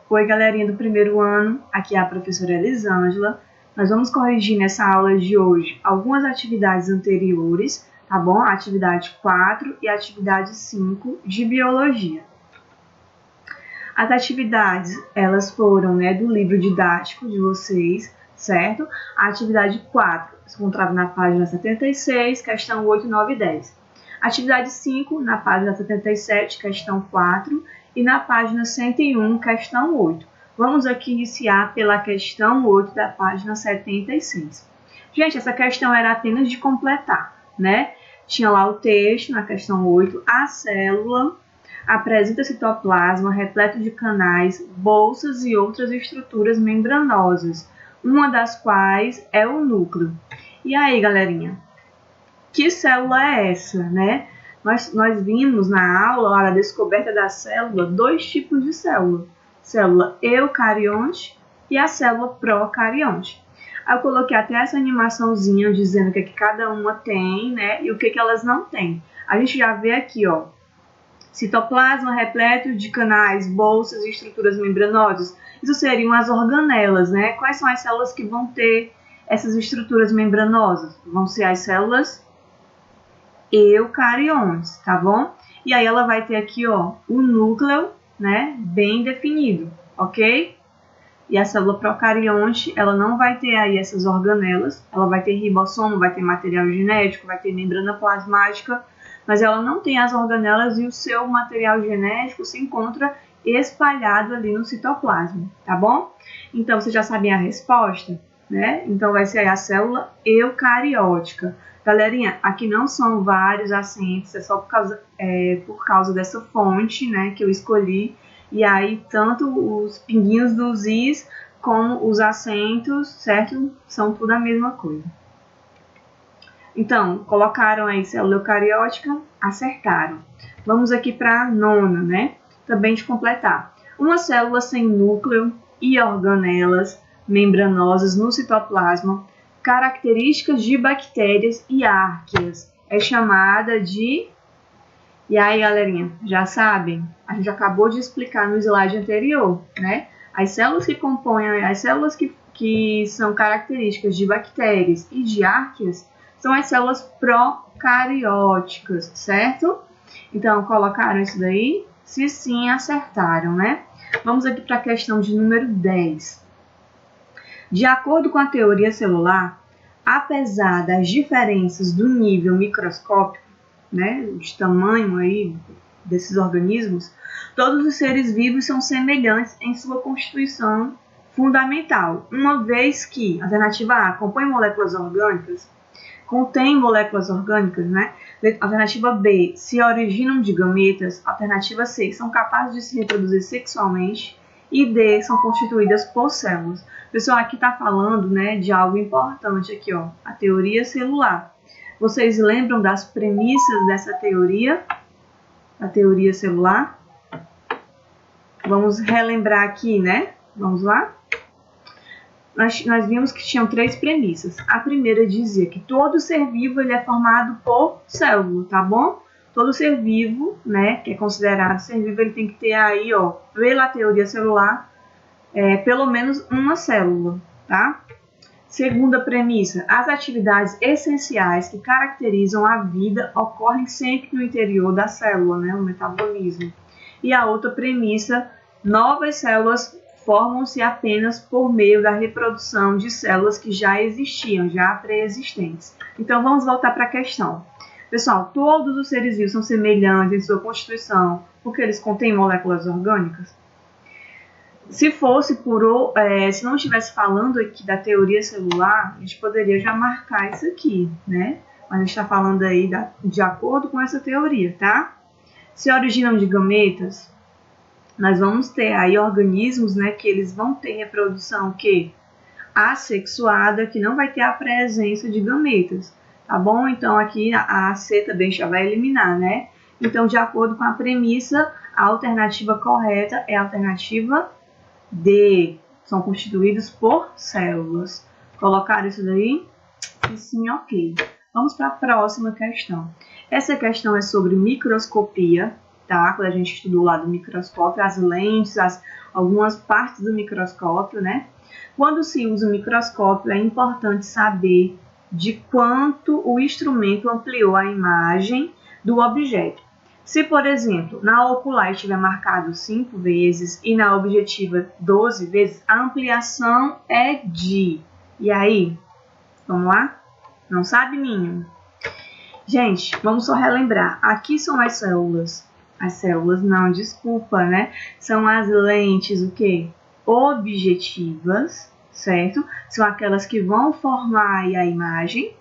Oi, galerinha do primeiro ano, aqui é a professora Elisângela. Nós vamos corrigir nessa aula de hoje algumas atividades anteriores, tá bom? A atividade 4 e a atividade 5 de biologia. As atividades, elas foram do livro didático de vocês, certo? A atividade 4 se encontrava na página 76, questão 8, 9 e 10. Atividade 5, na página 77, questão 4, e na página 101, questão 8. Vamos aqui iniciar pela questão 8 da página 76. Gente, essa questão era apenas de completar, né? Tinha lá o texto na questão 8, a célula apresenta citoplasma repleto de canais, bolsas e outras estruturas membranosas, uma das quais é o núcleo. E aí, galerinha? Que célula é essa, né? Nós vimos na aula, lá na descoberta da célula, dois tipos de célula. Célula eucarionte e a célula procarionte. Eu coloquei até essa animaçãozinha dizendo o que cada uma tem, né? E o que elas não têm. A gente já vê aqui, ó. Citoplasma repleto de canais, bolsas e estruturas membranosas. Isso seriam as organelas, né? Quais são as células que vão ter essas estruturas membranosas? Vão ser as células eucariontes, tá bom? E aí ela vai ter aqui, ó, o núcleo, né, bem definido, ok? E a célula procarionte, ela não vai ter aí essas organelas, ela vai ter ribossomo, vai ter material genético, vai ter membrana plasmática, mas ela não tem as organelas e o seu material genético se encontra espalhado ali no citoplasma, tá bom? Então, vocês já sabem a resposta, né? Então, vai ser aí a célula eucariótica. Galerinha, aqui não são vários acentos, é só por causa dessa fonte, né, que eu escolhi. E aí, tanto os pinguinhos dos is como os acentos, certo? São tudo a mesma coisa. Então, colocaram aí célula eucariótica, acertaram. Vamos aqui para a nona, né? Também de completar. Uma célula sem núcleo e organelas membranosas no citoplasma, características de bactérias e árqueas, é chamada de... E aí, galerinha, já sabem? A gente acabou de explicar no slide anterior, né? As células que compõem, as células que são características de bactérias e de árqueas são as células procarióticas, certo? Então, colocaram isso daí? Se sim, acertaram, né? Vamos aqui para a questão de número 10. De acordo com a teoria celular, apesar das diferenças do nível microscópico, né, de tamanho aí desses organismos, todos os seres vivos são semelhantes em sua constituição fundamental, uma vez que, alternativa A, compõe moléculas orgânicas, contém moléculas orgânicas, né? Alternativa B, se originam de gametas. Alternativa C, são capazes de se reproduzir sexualmente. E D, são constituídas por células. Pessoal, aqui está falando, né, de algo importante aqui, ó, a teoria celular. Vocês lembram das premissas dessa teoria? A teoria celular? Vamos relembrar aqui, né? Vamos lá? Nós vimos que tinham 3 premissas. A primeira dizia que todo ser vivo ele é formado por célula, tá bom? Todo ser vivo, né, que é considerado ser vivo, ele tem que ter aí, ó, pela teoria celular, pelo menos uma célula, tá? Segunda premissa, as atividades essenciais que caracterizam a vida ocorrem sempre no interior da célula, né, o metabolismo. E a outra premissa, novas células formam-se apenas por meio da reprodução de células que já existiam, já pré-existentes. Então, vamos voltar para a questão. Pessoal, todos os seres vivos são semelhantes em sua constituição porque eles contêm moléculas orgânicas? Se fosse se não estivesse falando aqui da teoria celular, a gente poderia já marcar isso aqui, né? Mas a gente está falando aí de acordo com essa teoria, tá? Se originam de gametas, nós vamos ter aí organismos, né, que eles vão ter reprodução assexuada, que não vai ter a presença de gametas, tá bom? Então, aqui a C também já vai eliminar, né? Então, de acordo com a premissa, a alternativa correta é a alternativa D. São constituídos por células. Colocaram isso daí? E sim, ok. Vamos para a próxima questão. Essa questão é sobre microscopia, tá? Quando a gente estudou lá do microscópio, as lentes, algumas partes do microscópio, né? Quando se usa o microscópio, é importante saber de quanto o instrumento ampliou a imagem do objeto. Se, por exemplo, na ocular estiver marcado 5 vezes e na objetiva 12 vezes, a ampliação é de... E aí? Vamos lá? Não sabe, Ninho? Gente, vamos só relembrar. Aqui são as células. As células, não, desculpa, né? São as lentes, o quê? Objetivas, certo? São aquelas que vão formar aí a imagem.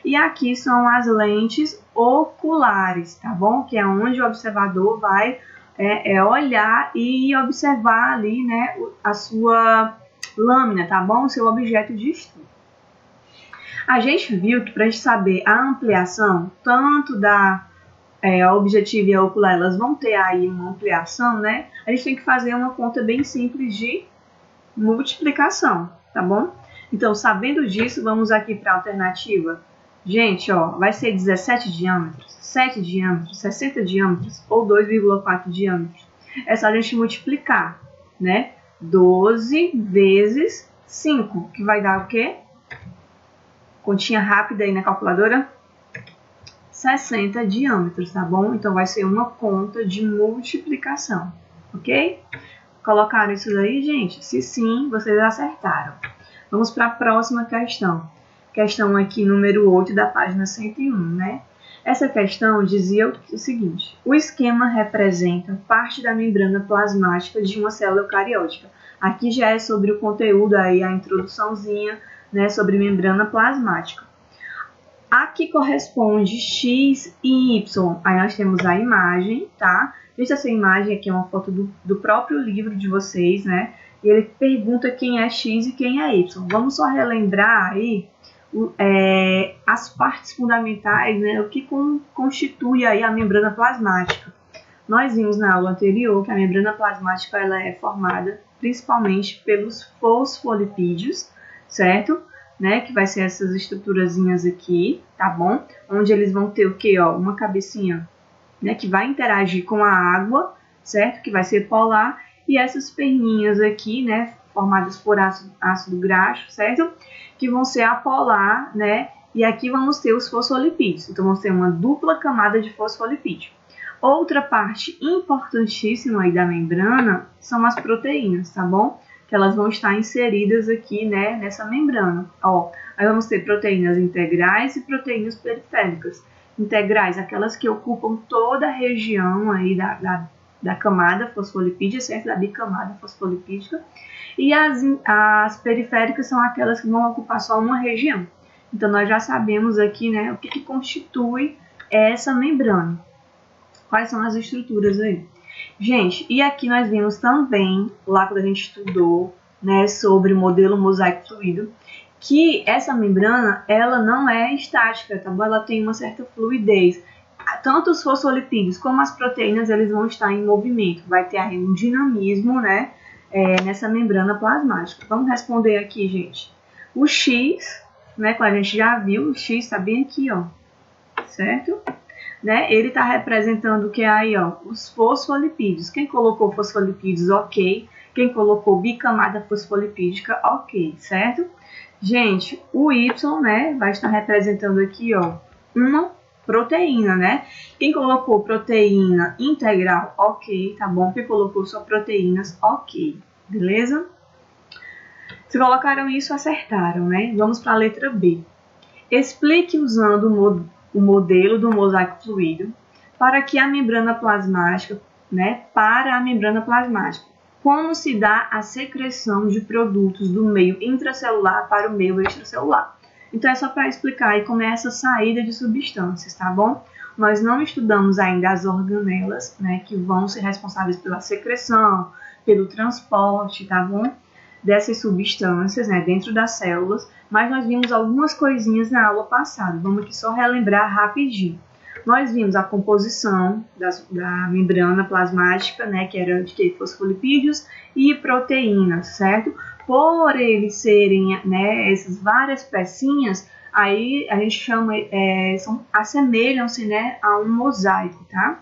E aqui são as lentes oculares, tá bom? Que é onde o observador vai olhar e observar ali, né, a sua lâmina, tá bom? O seu objeto de estudo. A gente viu que para a gente saber a ampliação, tanto da objetiva e a ocular, elas vão ter aí uma ampliação, né? A gente tem que fazer uma conta bem simples de multiplicação, tá bom? Então, sabendo disso, vamos aqui para a alternativa. Gente, ó, vai ser 17 diâmetros, 7 diâmetros, 60 diâmetros ou 2,4 diâmetros. É só a gente multiplicar, né? 12 vezes 5, que vai dar o quê? Continha rápida aí na calculadora. 60 diâmetros, tá bom? Então, vai ser uma conta de multiplicação, ok? Colocaram isso daí, gente? Se sim, vocês acertaram. Vamos para a próxima questão. Questão aqui, número 8, da página 101, né? Essa questão dizia o seguinte. O esquema representa parte da membrana plasmática de uma célula eucariótica. Aqui já é sobre o conteúdo aí, a introduçãozinha, né, sobre membrana plasmática. Aqui corresponde X e Y. Aí nós temos a imagem, tá? Gente, essa imagem aqui é uma foto do próprio livro de vocês, né? E ele pergunta quem é X e quem é Y. Vamos só relembrar aí as partes fundamentais, né? O que constitui aí a membrana plasmática. Nós vimos na aula anterior que a membrana plasmática ela é formada principalmente pelos fosfolipídios, certo? Né, que vai ser essas estruturazinhas aqui, tá bom? Onde eles vão ter o quê? Ó, uma cabecinha, né, que vai interagir com a água, certo? Que vai ser polar. E essas perninhas aqui, né, formadas por ácido graxo, certo? Que vão ser apolar, né? E aqui vamos ter os fosfolipídios. Então, vamos ter uma dupla camada de fosfolipídio. Outra parte importantíssima aí da membrana são as proteínas, tá bom? Que elas vão estar inseridas aqui, né, nessa membrana. Ó, aí vamos ter proteínas integrais e proteínas periféricas. Integrais, aquelas que ocupam toda a região aí da camada fosfolipídica, certo? Da bicamada fosfolipídica. E as periféricas são aquelas que vão ocupar só uma região. Então, nós já sabemos aqui, né, o que constitui essa membrana. Quais são as estruturas aí? Gente, e aqui nós vimos também, lá quando a gente estudou, né, sobre o modelo mosaico fluido, que essa membrana, ela não é estática, tá bom? Ela tem uma certa fluidez. Tanto os fosfolipídios como as proteínas, eles vão estar em movimento. Vai ter aí um dinamismo, né, nessa membrana plasmática. Vamos responder aqui, gente. O X, né, como a gente já viu, o X está bem aqui, ó, certo? Né? Ele está representando o que é aí, ó, os fosfolipídios. Quem colocou fosfolipídios, ok. Quem colocou bicamada fosfolipídica, ok, certo? Gente, o Y, né, vai estar representando aqui, ó, uma proteína, né? Quem colocou proteína integral, ok, tá bom? Quem colocou só proteínas, ok, beleza? Se colocaram isso, acertaram, né? Vamos para a letra B. Explique usando o modelo do mosaico fluido para a membrana plasmática, né? Para a membrana plasmática. Como se dá a secreção de produtos do meio intracelular para o meio extracelular. Então, é só para explicar aí como é essa saída de substâncias, tá bom? Nós não estudamos ainda as organelas, né? Que vão ser responsáveis pela secreção, pelo transporte, tá bom? Dessas substâncias, né, dentro das células, mas nós vimos algumas coisinhas na aula passada. Vamos aqui só relembrar rapidinho. Nós vimos a composição da membrana plasmática, né, que era de fosfolipídios e proteínas, certo? Por eles serem, né, essas várias pecinhas, aí a gente chama, assemelham-se, né, a um mosaico, tá?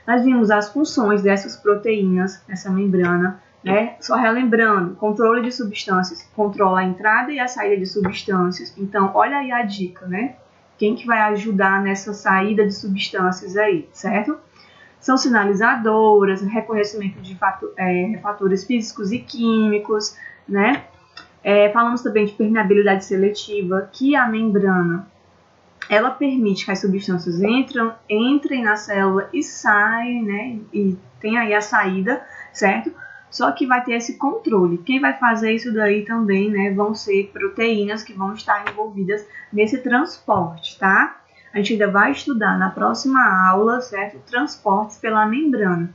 Nós vimos as funções dessas proteínas, nessa membrana, né? Só relembrando, controle de substâncias controla a entrada e a saída de substâncias. Então, olha aí a dica, né? Quem que vai ajudar nessa saída de substâncias aí, certo? São sinalizadoras, reconhecimento de fatores físicos e químicos, né? Falamos também de permeabilidade seletiva, que a membrana ela permite que as substâncias entrem na célula e saem, né? E tem aí a saída, certo? Só que vai ter esse controle. Quem vai fazer isso daí também, né? Vão ser proteínas que vão estar envolvidas nesse transporte, tá? A gente ainda vai estudar na próxima aula, certo? Transportes pela membrana,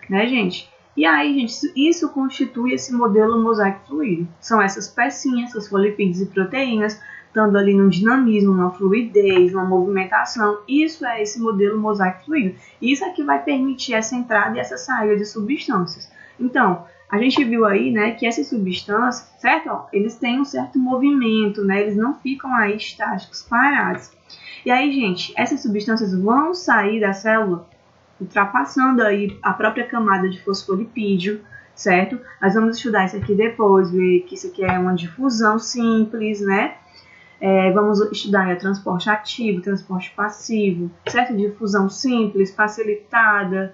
né, gente? E aí, gente, isso constitui esse modelo mosaico fluido. São essas pecinhas, os fosfolipídios e proteínas, dando ali num dinamismo, uma fluidez, uma movimentação. Isso é esse modelo mosaico fluido. Isso é que vai permitir essa entrada e essa saída de substâncias. Então, a gente viu aí, né, que essas substâncias, certo? Ó, eles têm um certo movimento, né? Eles não ficam aí estáticos, parados. E aí, gente, essas substâncias vão sair da célula ultrapassando aí a própria camada de fosfolipídio, certo? Nós vamos estudar isso aqui depois, ver que isso aqui é uma difusão simples, né? Vamos estudar o transporte ativo, transporte passivo, certo? Difusão simples, facilitada,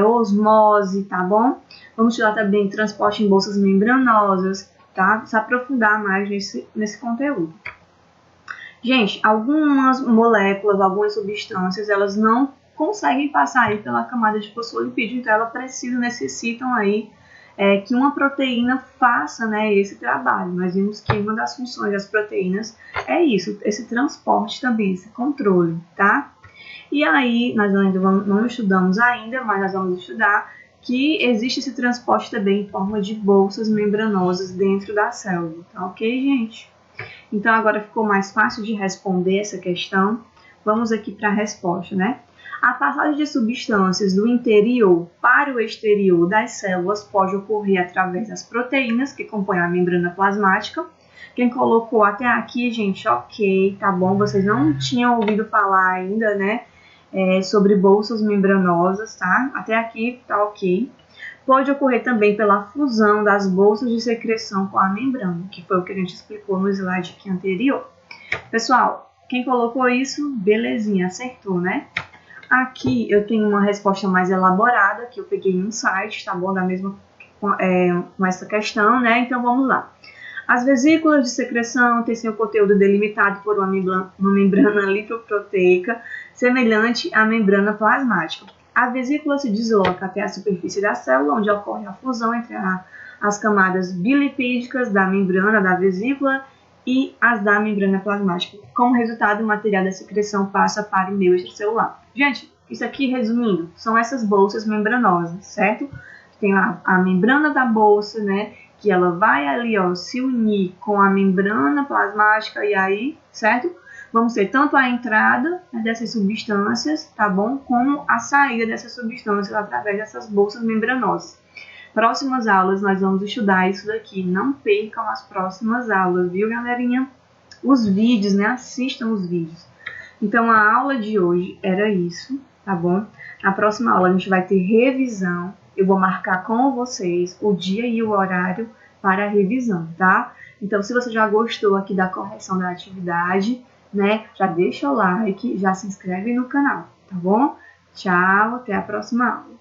osmose, tá bom? Vamos estudar também transporte em bolsas membranosas, tá? Se aprofundar mais nesse conteúdo. Gente, algumas moléculas, algumas substâncias, elas não conseguem passar aí pela camada de fosfolipídio, então elas necessitam aí que uma proteína faça, né, esse trabalho. Nós vimos que uma das funções das proteínas é isso, esse transporte também, esse controle, tá? E aí, nós ainda não estudamos ainda, mas nós vamos estudar que existe esse transporte também em forma de bolsas membranosas dentro da célula, tá ok, gente? Então, agora ficou mais fácil de responder essa questão. Vamos aqui para a resposta, né? A passagem de substâncias do interior para o exterior das células pode ocorrer através das proteínas que compõem a membrana plasmática. Quem colocou até aqui, gente, ok, tá bom? Vocês não tinham ouvido falar ainda, né, sobre bolsas membranosas, tá? Até aqui tá ok. Pode ocorrer também pela fusão das bolsas de secreção com a membrana, que foi o que a gente explicou no slide aqui anterior. Pessoal, quem colocou isso, belezinha, acertou, né? Aqui eu tenho uma resposta mais elaborada, que eu peguei em um site, tá bom? Da mesma com essa questão, né? Então vamos lá. As vesículas de secreção têm seu conteúdo delimitado por uma membrana lipoproteica semelhante à membrana plasmática. A vesícula se desloca até a superfície da célula, onde ocorre a fusão entre as camadas bilipídicas da membrana da vesícula e as da membrana plasmática. Como resultado, o material da secreção passa para o meio extracelular. Gente, isso aqui, resumindo, são essas bolsas membranosas, certo? Tem a membrana da bolsa, né? Que ela vai ali, ó, se unir com a membrana plasmática e aí, certo? Vamos ter tanto a entrada, né, dessas substâncias, tá bom? Como a saída dessas substâncias através dessas bolsas membranosas. Próximas aulas nós vamos estudar isso daqui. Não percam as próximas aulas, viu, galerinha? Os vídeos, né? Assistam os vídeos. Então, a aula de hoje era isso, tá bom? Na próxima aula a gente vai ter revisão. Eu vou marcar com vocês o dia e o horário para a revisão, tá? Então, se você já gostou aqui da correção da atividade, né? Já deixa o like, já se inscreve no canal, tá bom? Tchau, até a próxima aula.